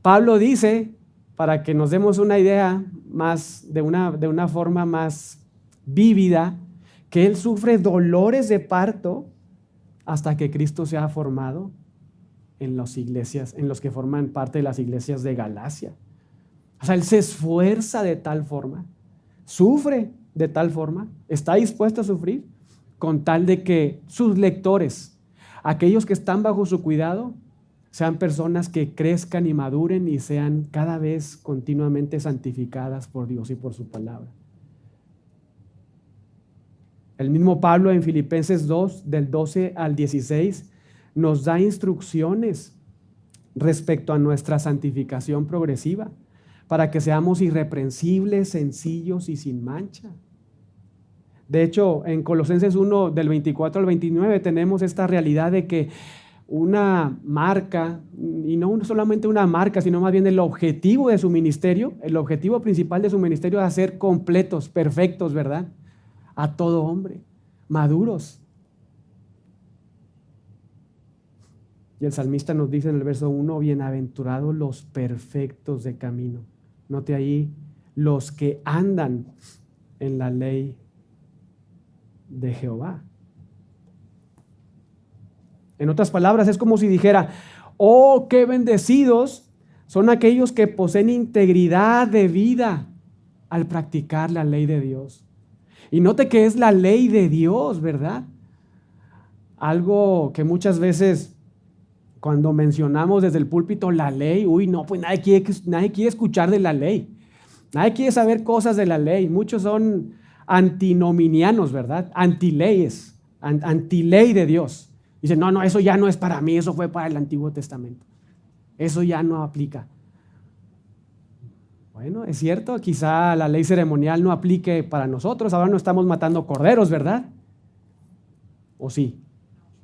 Pablo dice, para que nos demos una idea más, de una forma más vívida, que él sufre dolores de parto hasta que Cristo se ha formado en las iglesias, en los que forman parte de las iglesias de Galacia. O sea, él se esfuerza de tal forma, sufre de tal forma, está dispuesto a sufrir con tal de que sus lectores, aquellos que están bajo su cuidado, sean personas que crezcan y maduren y sean cada vez continuamente santificadas por Dios y por su palabra. El mismo Pablo en Filipenses 2, del 12 al 16, nos da instrucciones respecto a nuestra santificación progresiva, para que seamos irreprensibles, sencillos y sin mancha. De hecho, en Colosenses 1, del 24 al 29, tenemos esta realidad de que una marca, y no solamente una marca, sino más bien el objetivo de su ministerio, el objetivo principal de su ministerio es hacer completos, perfectos, ¿verdad? A todo hombre, maduros. Y el salmista nos dice en el verso 1, bienaventurados los perfectos de camino. Note ahí, los que andan en la ley de Jehová. En otras palabras, es como si dijera, oh, qué bendecidos son aquellos que poseen integridad de vida al practicar la ley de Dios. Y note que es la ley de Dios, ¿verdad? Algo que muchas veces cuando mencionamos desde el púlpito la ley, no, pues nadie quiere escuchar de la ley. Nadie quiere saber cosas de la ley. Muchos son antinominianos, ¿verdad? Antileyes, antiley de Dios. Dicen, no, eso ya no es para mí, eso fue para el Antiguo Testamento. Eso ya no aplica. Bueno, es cierto, quizá la ley ceremonial no aplique para nosotros, ahora no estamos matando corderos, ¿verdad? ¿O sí?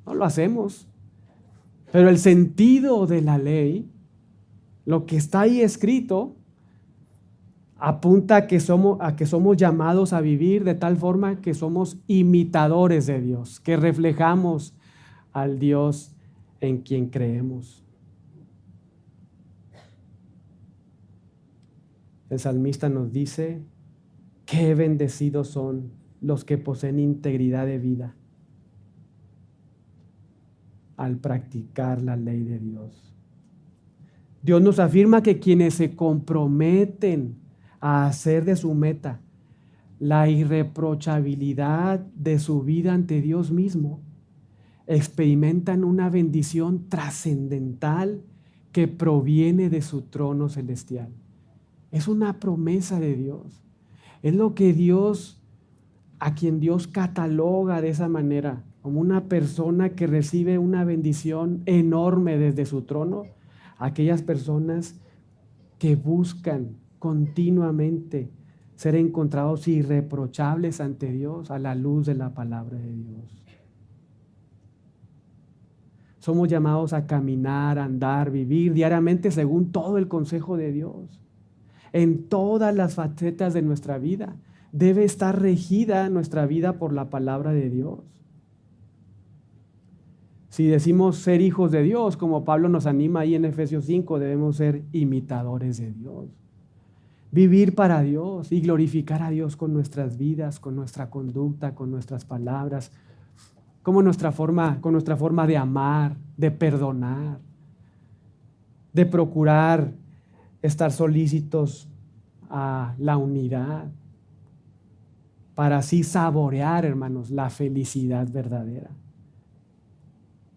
No lo hacemos. Pero el sentido de la ley, lo que está ahí escrito, apunta a que somos llamados a vivir de tal forma que somos imitadores de Dios, que reflejamos al Dios en quien creemos. El salmista nos dice, qué bendecidos son los que poseen integridad de vida al practicar la ley de Dios. Dios nos afirma que quienes se comprometen a hacer de su meta la irreprochabilidad de su vida ante Dios mismo, experimentan una bendición trascendental que proviene de su trono celestial. Es una promesa de Dios. Es lo que a quien Dios cataloga de esa manera, como una persona que recibe una bendición enorme desde su trono, aquellas personas que buscan continuamente ser encontrados irreprochables ante Dios a la luz de la palabra de Dios. Somos llamados a caminar, andar, vivir diariamente según todo el consejo de Dios. En todas las facetas de nuestra vida debe estar regida nuestra vida por la palabra de Dios. Si decimos ser hijos de Dios, como Pablo nos anima ahí en Efesios 5, debemos ser imitadores de Dios. Vivir para Dios y glorificar a Dios con nuestras vidas, con nuestra conducta, con nuestras palabras, con nuestra forma de amar, de perdonar, de procurar estar solícitos a la unidad, para así saborear, hermanos, la felicidad verdadera.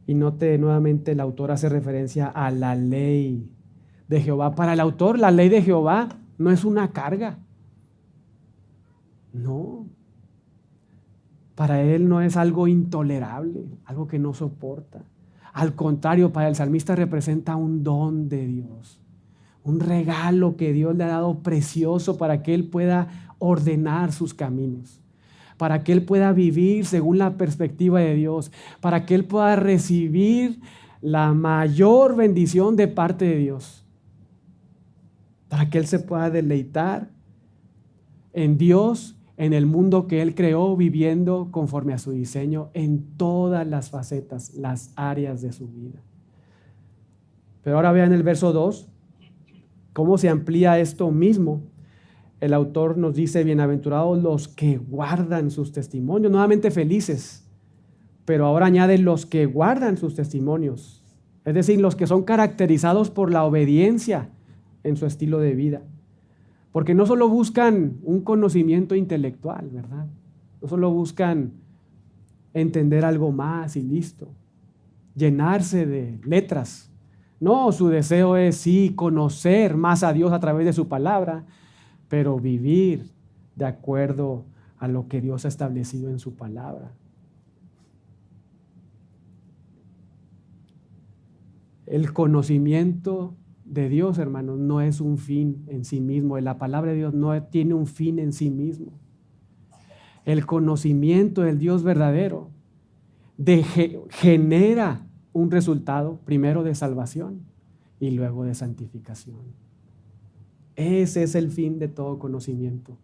Y note nuevamente, el autor hace referencia a la ley de Jehová. Para el autor, la ley de Jehová no es una carga. No. Para él no es algo intolerable, algo que no soporta. Al contrario, para el salmista representa un don de Dios, un regalo que Dios le ha dado precioso para que él pueda ordenar sus caminos, para que él pueda vivir según la perspectiva de Dios, para que él pueda recibir la mayor bendición de parte de Dios, para que él se pueda deleitar en Dios, en el mundo que él creó, viviendo conforme a su diseño en todas las facetas, las áreas de su vida. Pero ahora vean el verso 2, cómo se amplía esto mismo. El autor nos dice, bienaventurados los que guardan sus testimonios, nuevamente felices, pero ahora añade los que guardan sus testimonios, es decir, los que son caracterizados por la obediencia en su estilo de vida. Porque no solo buscan un conocimiento intelectual, ¿verdad? No solo buscan entender algo más y listo, llenarse de letras. No, su deseo es sí conocer más a Dios a través de su palabra, pero vivir de acuerdo a lo que Dios ha establecido en su palabra. El conocimiento de Dios, hermanos, no es un fin en sí mismo. La palabra de Dios no tiene un fin en sí mismo. El conocimiento del Dios verdadero genera un resultado, primero de salvación y luego de santificación. Ese es el fin de todo conocimiento.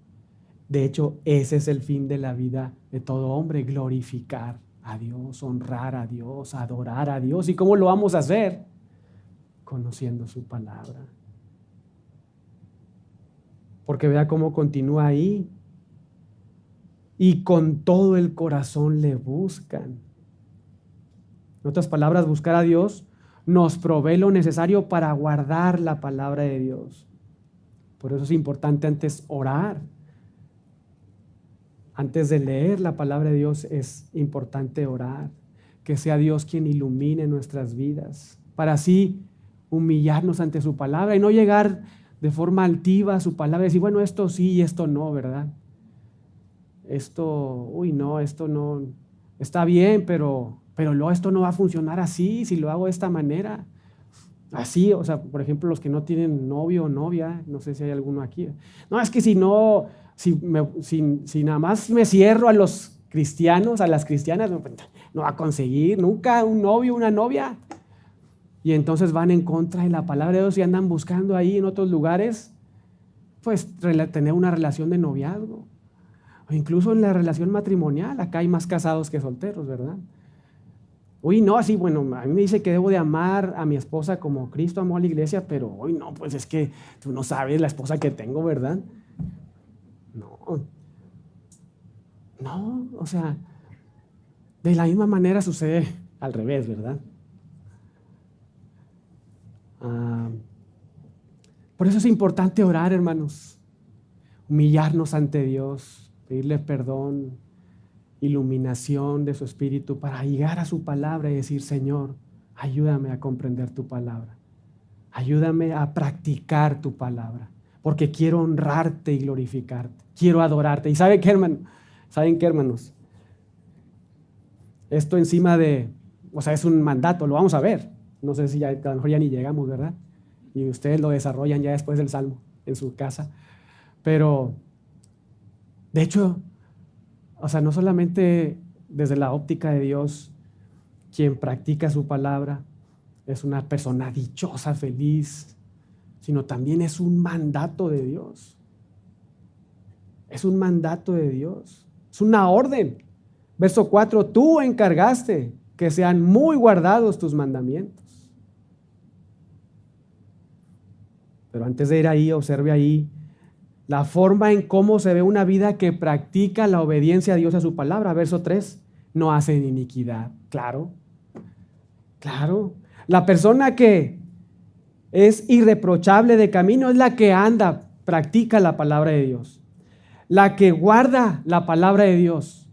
De hecho, ese es el fin de la vida de todo hombre: glorificar a Dios, honrar a Dios, adorar a Dios. ¿Y cómo lo vamos a hacer? Conociendo su palabra. Porque vea cómo continúa ahí. Y con todo el corazón le buscan. En otras palabras, buscar a Dios nos provee lo necesario para guardar la palabra de Dios. Por eso es importante antes orar. Antes de leer la palabra de Dios es importante orar. Que sea Dios quien ilumine nuestras vidas, para así humillarnos ante su palabra y no llegar de forma altiva a su palabra y decir, bueno, esto sí y esto no, ¿verdad? Esto no, está bien, pero luego esto no va a funcionar así si lo hago de esta manera. Así, o sea, por ejemplo, los que no tienen novio o novia, no sé si hay alguno aquí. No, es que si nada más me cierro a los cristianos, a las cristianas, no va a conseguir nunca un novio, una novia. Y entonces van en contra de la palabra de Dios y andan buscando ahí en otros lugares, pues tener una relación de noviazgo. O incluso en la relación matrimonial, acá hay más casados que solteros, ¿verdad? Uy, no, así, bueno, a mí me dice que debo de amar a mi esposa como Cristo amó a la iglesia, pero hoy no, pues es que tú no sabes la esposa que tengo, ¿verdad? No, o sea, de la misma manera sucede al revés, ¿verdad? Por eso es importante orar, hermanos, humillarnos ante Dios, pedirle perdón, iluminación de su espíritu para llegar a su palabra y decir, Señor, ayúdame a comprender tu palabra, ayúdame a practicar tu palabra, porque quiero honrarte y glorificarte, quiero adorarte. ¿Y saben qué, hermanos? Esto encima es un mandato, lo vamos a ver. No sé si a lo mejor ya ni llegamos, ¿verdad? Y ustedes lo desarrollan ya después del Salmo en su casa. Pero, de hecho, no solamente desde la óptica de Dios, quien practica su palabra es una persona dichosa, feliz, sino también es un mandato de Dios. Es un mandato de Dios. Es una orden. Verso 4, tú encargaste que sean muy guardados tus mandamientos. Pero antes de ir ahí, observe ahí la forma en cómo se ve una vida que practica la obediencia a Dios a su palabra. Verso 3, no hacen iniquidad. Claro. La persona que es irreprochable de camino es la que practica la palabra de Dios. La que guarda la palabra de Dios.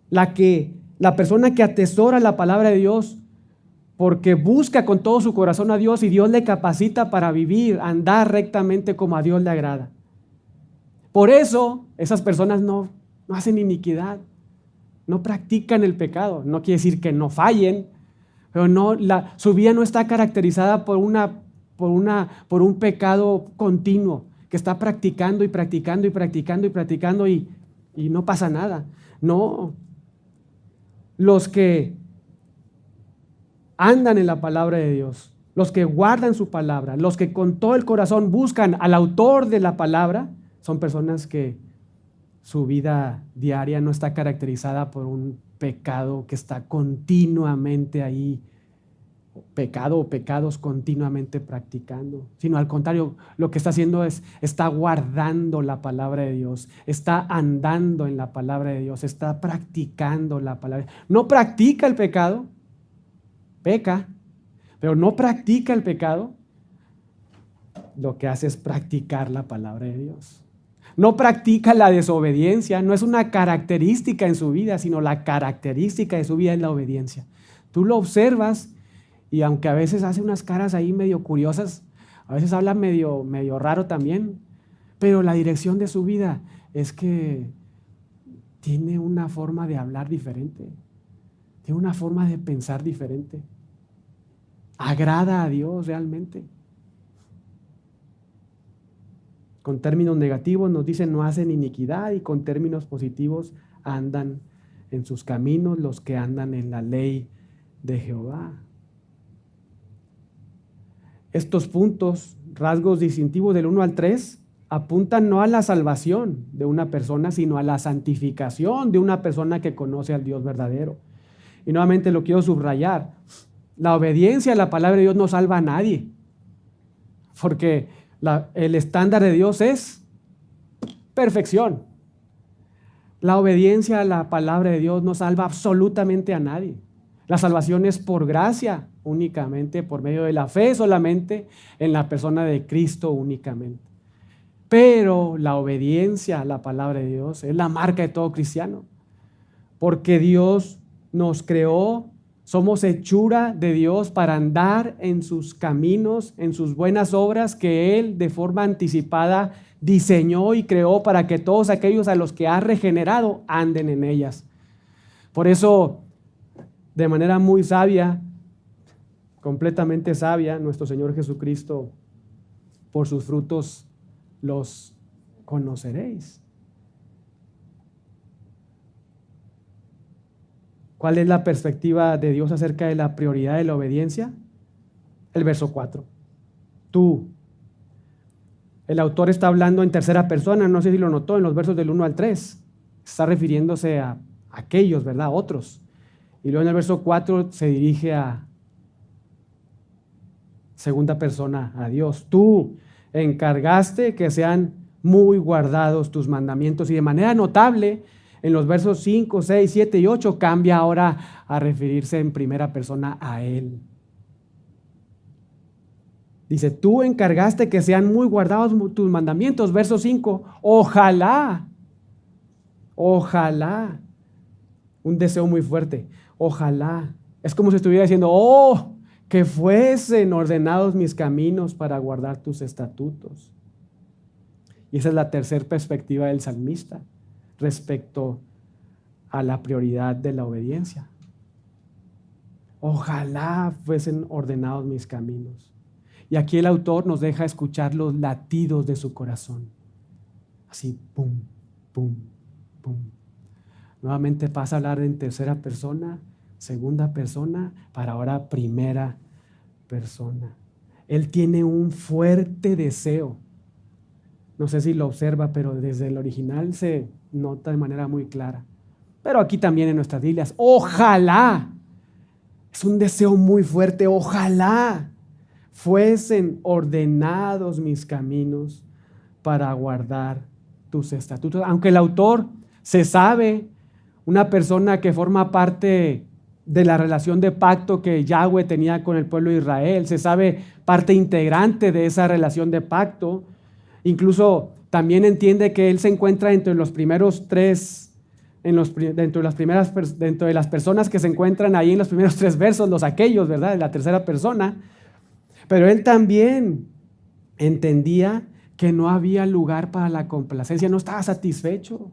La persona que atesora la palabra de Dios porque busca con todo su corazón a Dios y Dios le capacita para vivir, andar rectamente como a Dios le agrada. Por eso esas personas no hacen iniquidad, no practican el pecado. No quiere decir que no fallen, pero su vida no está caracterizada por un pecado continuo que está practicando y practicando y practicando y practicando y no pasa nada. No, los que andan en la palabra de Dios, los que guardan su palabra, los que con todo el corazón buscan al autor de la palabra, son personas que su vida diaria no está caracterizada por un pecado que está continuamente ahí, pecado o pecados continuamente practicando, sino al contrario, lo que está haciendo está guardando la palabra de Dios, está andando en la palabra de Dios, está practicando la palabra. No practica el pecado, peca, pero no practica el pecado. Lo que hace es practicar la palabra de Dios. No practica la desobediencia, no es una característica en su vida, sino la característica de su vida es la obediencia. Tú lo observas y aunque a veces hace unas caras ahí medio curiosas, a veces habla medio raro también, pero la dirección de su vida es que tiene una forma de hablar diferente, tiene una forma de pensar diferente. Agrada a Dios realmente. Con términos negativos nos dicen no hacen iniquidad, y con términos positivos andan en sus caminos los que andan en la ley de Jehová. Estos puntos, rasgos distintivos del 1 al 3, apuntan no a la salvación de una persona, sino a la santificación de una persona que conoce al Dios verdadero. Y nuevamente lo quiero subrayar: la obediencia a la palabra de Dios no salva a nadie, porque el estándar de Dios es perfección. La obediencia a la palabra de Dios no salva absolutamente a nadie. La salvación es por gracia únicamente, por medio de la fe solamente, en la persona de Cristo únicamente. Pero la obediencia a la palabra de Dios es la marca de todo cristiano, porque Dios nos creó, somos hechura de Dios para andar en sus caminos, en sus buenas obras que Él de forma anticipada diseñó y creó para que todos aquellos a los que ha regenerado anden en ellas. Por eso, de manera muy sabia, completamente sabia, nuestro Señor Jesucristo: por sus frutos los conoceréis. ¿Cuál es la perspectiva de Dios acerca de la prioridad de la obediencia? El verso 4. Tú. El autor está hablando en tercera persona, no sé si lo notó en los versos del 1 al 3. Está refiriéndose a aquellos, ¿verdad? Otros. Y luego en el verso 4 se dirige a segunda persona, a Dios. Tú encargaste que sean muy guardados tus mandamientos. Y de manera notable, en los versos 5, 6, 7 y 8 cambia ahora a referirse en primera persona a Él. Dice: tú encargaste que sean muy guardados tus mandamientos. Verso 5, ojalá, un deseo muy fuerte, ojalá. Es como si estuviera diciendo: oh, que fuesen ordenados mis caminos para guardar tus estatutos. Y esa es la tercera perspectiva del salmista respecto a la prioridad de la obediencia. Ojalá fuesen ordenados mis caminos. Y aquí el autor nos deja escuchar los latidos de su corazón. Así, pum, pum, pum. Nuevamente pasa a hablar en tercera persona, segunda persona, para ahora primera persona. Él tiene un fuerte deseo. No sé si lo observa, pero desde el original se nota de manera muy clara. Pero aquí también en nuestras Biblias, ojalá. Es un deseo muy fuerte, ojalá fuesen ordenados mis caminos para guardar tus estatutos. Aunque el autor se sabe una persona que forma parte de la relación de pacto que Yahweh tenía con el pueblo de Israel, se sabe parte integrante de esa relación de pacto, incluso también entiende que él se encuentra entre los primeros tres, dentro de las personas que se encuentran ahí en los primeros 3 versos, los aquellos, ¿verdad?, de la tercera persona. Pero él también entendía que no había lugar para la complacencia, no estaba satisfecho.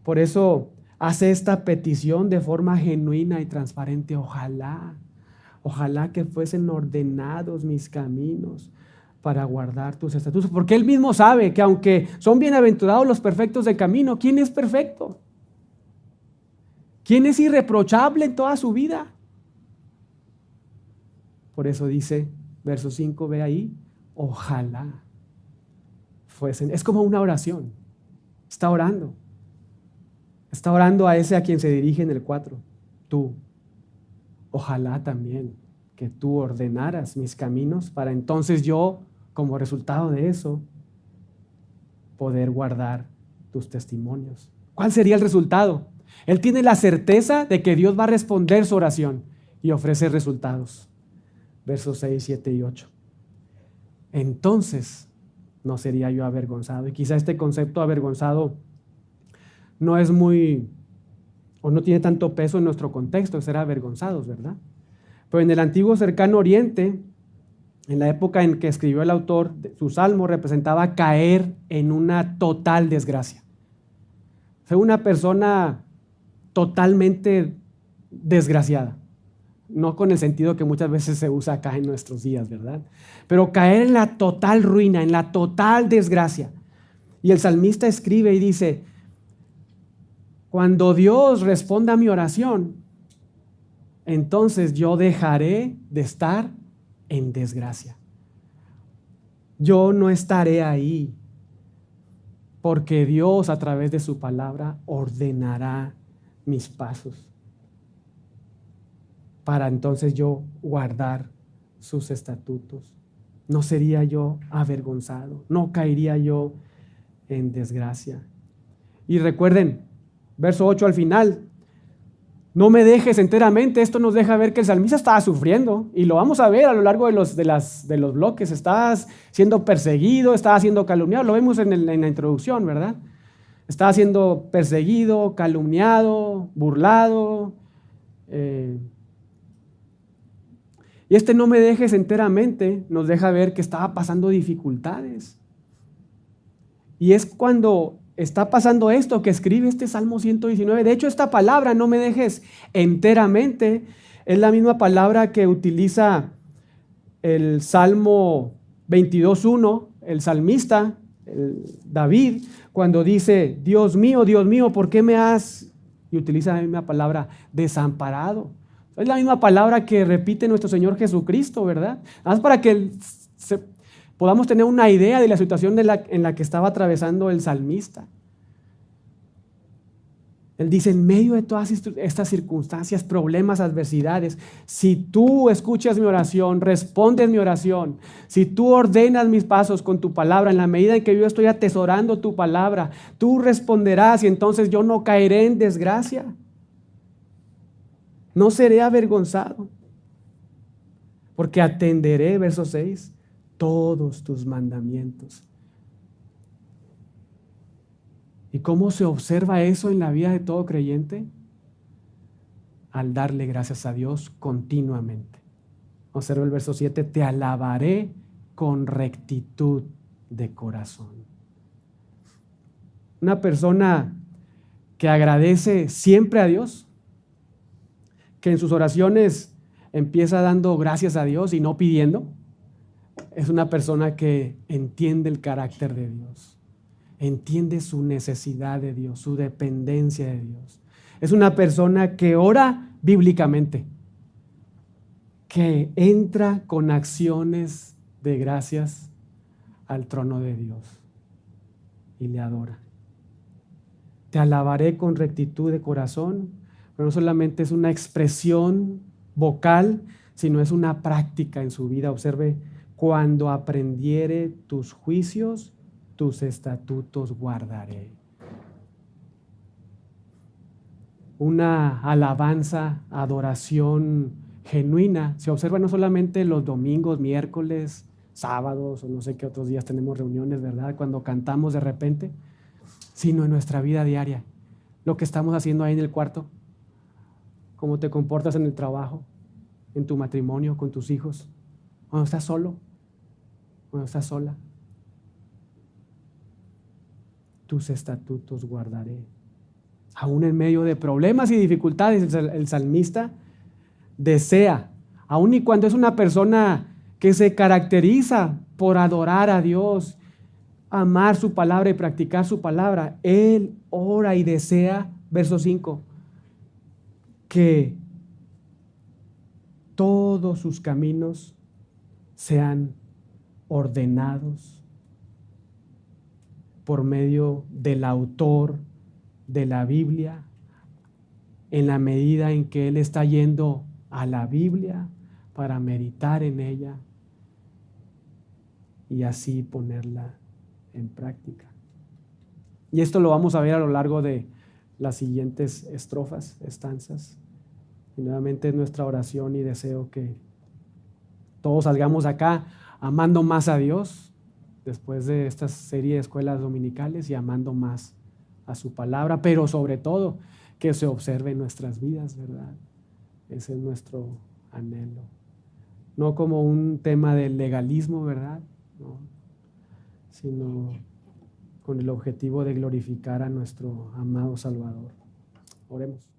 Por eso hace esta petición de forma genuina y transparente: ojalá que fuesen ordenados mis caminos para guardar tus estatutos. Porque él mismo sabe que aunque son bienaventurados los perfectos de camino, ¿quién es perfecto? ¿Quién es irreprochable en toda su vida? Por eso dice, verso 5, ve ahí, ojalá fuesen. Es como una oración. Está orando a ese a quien se dirige en el 4. Tú, ojalá también que tú ordenaras mis caminos para entonces yo, como resultado de eso, poder guardar tus testimonios. ¿Cuál sería el resultado? Él tiene la certeza de que Dios va a responder su oración y ofrece resultados. Versos 6, 7 y 8. Entonces no sería yo avergonzado. Y quizá este concepto avergonzado no es muy, o no tiene tanto peso en nuestro contexto, ser avergonzados, ¿verdad? Pero en el antiguo cercano oriente, En la época en que escribió el autor, su salmo representaba caer en una total desgracia. Fue una persona totalmente desgraciada. No con el sentido que muchas veces se usa acá en nuestros días, ¿verdad? Pero caer en la total ruina, en la total desgracia. Y el salmista escribe y dice, cuando Dios responda a mi oración, entonces yo dejaré de estar en desgracia. Yo no estaré ahí porque Dios a través de su palabra ordenará mis pasos para entonces yo guardar sus estatutos. No sería yo avergonzado, no caería yo en desgracia. Y recuerden, verso 8 al final, no me dejes enteramente. Esto nos deja ver que el salmista estaba sufriendo y lo vamos a ver a lo largo de los bloques. Estaba siendo perseguido, estaba siendo calumniado. Lo vemos en la introducción, ¿verdad? Estaba siendo perseguido, calumniado, burlado. Y este no me dejes enteramente nos deja ver que estaba pasando dificultades. Y es cuando está pasando esto que escribe este Salmo 119. De hecho, esta palabra, no me dejes enteramente, es la misma palabra que utiliza el Salmo 22:1, el salmista, David, cuando dice, Dios mío, ¿por qué me has, y utiliza la misma palabra, desamparado? Es la misma palabra que repite nuestro Señor Jesucristo, ¿verdad? Nada más para que podamos tener una idea de la situación en la que estaba atravesando el salmista. Él dice, en medio de todas estas circunstancias, problemas, adversidades, si tú escuchas mi oración, respondes mi oración, si tú ordenas mis pasos con tu palabra, en la medida en que yo estoy atesorando tu palabra, tú responderás y entonces yo no caeré en desgracia. No seré avergonzado, porque atenderé, verso 6, todos tus mandamientos. ¿Y cómo se observa eso en la vida de todo creyente? Al darle gracias a Dios continuamente. Observa el verso 7, te alabaré con rectitud de corazón. Una persona que agradece siempre a Dios, que en sus oraciones empieza dando gracias a Dios y no pidiendo, es una persona que entiende el carácter de Dios, entiende su necesidad de Dios, su dependencia de Dios. Es una persona que ora bíblicamente, que entra con acciones de gracias al trono de Dios y le adora. Te alabaré con rectitud de corazón, pero no solamente es una expresión vocal, sino es una práctica en su vida. Observe, cuando aprendiere tus juicios, tus estatutos guardaré. Una alabanza, adoración genuina se observa no solamente los domingos, miércoles, sábados o no sé qué otros días tenemos reuniones, ¿verdad? Cuando cantamos de repente, sino en nuestra vida diaria. Lo que estamos haciendo ahí en el cuarto, cómo te comportas en el trabajo, en tu matrimonio, con tus hijos, cuando estás solo, cuando estás sola. Tus estatutos guardaré. Aún en medio de problemas y dificultades, el salmista desea, aun y cuando es una persona que se caracteriza por adorar a Dios, amar su palabra y practicar su palabra, él ora y desea, verso 5, que todos sus caminos sean ordenados por medio del autor de la Biblia, en la medida en que él está yendo a la Biblia para meditar en ella y así ponerla en práctica. Y esto lo vamos a ver a lo largo de las siguientes estrofas, estanzas. Y nuevamente es nuestra oración y deseo que todos salgamos acá amando más a Dios después de esta serie de escuelas dominicales y amando más a su palabra, pero sobre todo que se observe en nuestras vidas, ¿verdad? Ese es nuestro anhelo. no como un tema de legalismo, ¿verdad? No, sino con el objetivo de glorificar a nuestro amado Salvador. Oremos.